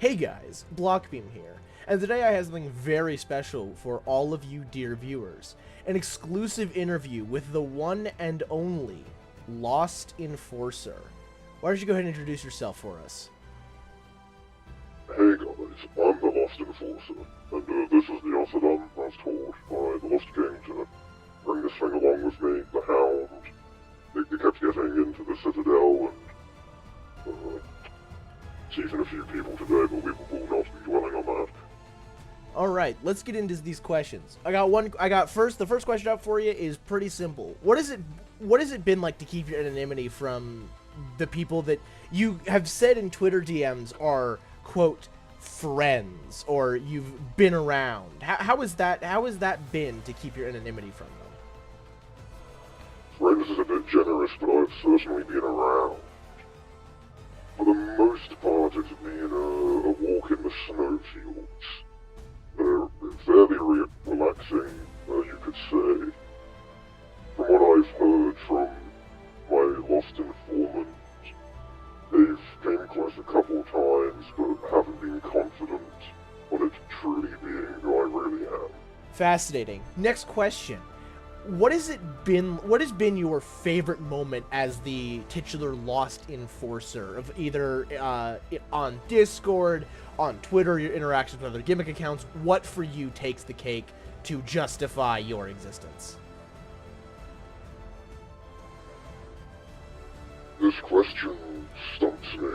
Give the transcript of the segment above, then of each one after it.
Hey guys, Blockbeam here, and today I have something very special for all of you dear viewers. An exclusive interview with the one and only Lost Enforcer. Why don't you go ahead and introduce yourself for us? Hey guys, I'm the Lost Enforcer, and this is the offer I was told by the Lost King to bring this thing along with me, the Hound. They kept getting into the Citadel, and seizing a few people today, but we will not be dwelling on that. Alright, let's get into these questions. The first question up for you is pretty simple. What has it been like to keep your anonymity from the people that you have said in Twitter DMs are, quote, friends, or you've been around? How has that been to keep your anonymity from them? Friends is a bit generous, but I've certainly been around. For the most part, it's been a walk in the snowfields. They're fairly relaxing, you could say. From what I've heard from my lost informants, they've came close a couple times, but haven't been confident on it truly being who I really am. Fascinating. Next question. What has been your favorite moment as the titular Lost Enforcer of either on Discord, on Twitter, your interactions with other gimmick accounts? What for you takes the cake to justify your existence? This question stumps me,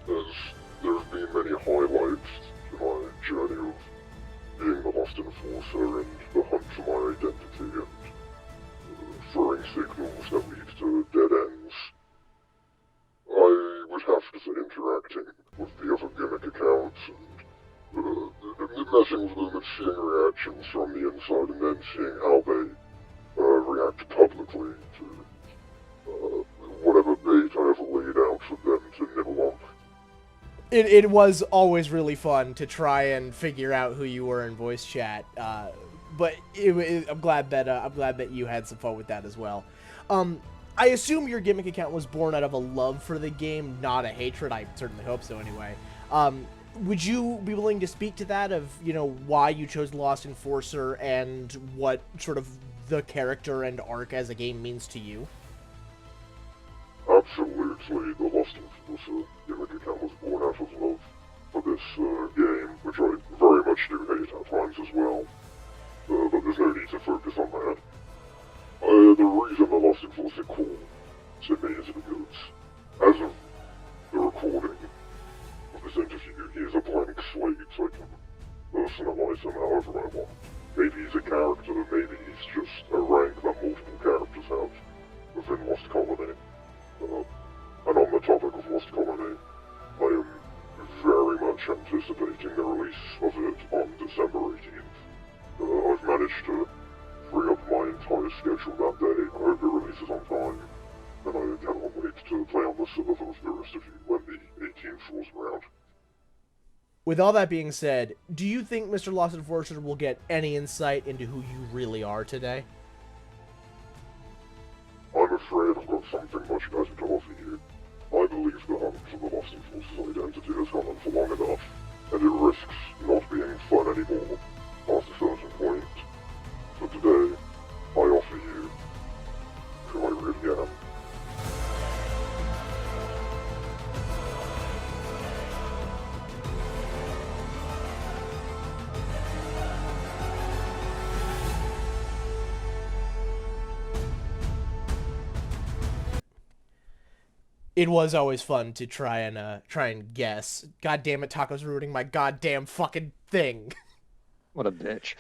as there have been many highlights to my journey of being the Lost Enforcer and the hunt for my identity and throwing signals that lead to dead ends. I would have to say interacting with the other gimmick accounts and messing with them and seeing reactions from the inside and then seeing how they react publicly to whatever bait I ever laid out for them to nibble on. It was always really fun to try and figure out who you were in voice chat, but I'm glad that you had some fun with that as well. I assume your gimmick account was born out of a love for the game, not a hatred. I certainly hope so anyway. Would you be willing to speak to that, of, why you chose Lost Enforcer and what sort of the character and arc as a game means to you? Absolutely, the Lost Enforcer gimmick account was born out of love for this game, which I very much do hate at times as well. But there's no need to focus on that. The reason the Lost Enforcer called to me is because, as of the recording of this interview, he is a blank slate, so I can personalize him however I want. Maybe he's a character, maybe he's just a rank that multiple characters have within Lost Colony. And on the topic of Lost Colony, I am very much anticipating the release of it on December 18th. I've managed to free up my entire schedule that day. I hope it releases on time, and I cannot wait to play on the server with the rest of you when the 18th rolls around. With all that being said, do you think Mr. Lost Enforcer will get any insight into who you really are today? I'm afraid I've got something much better to offer you. I believe the hunt for the Lost Enforcer's identity has gone on for long enough, and it risks not being fun anymore past a certain point. So today, I offer you who I really am. It was always fun to try and guess. God damn it, Taco's ruining my goddamn fucking thing. What a bitch.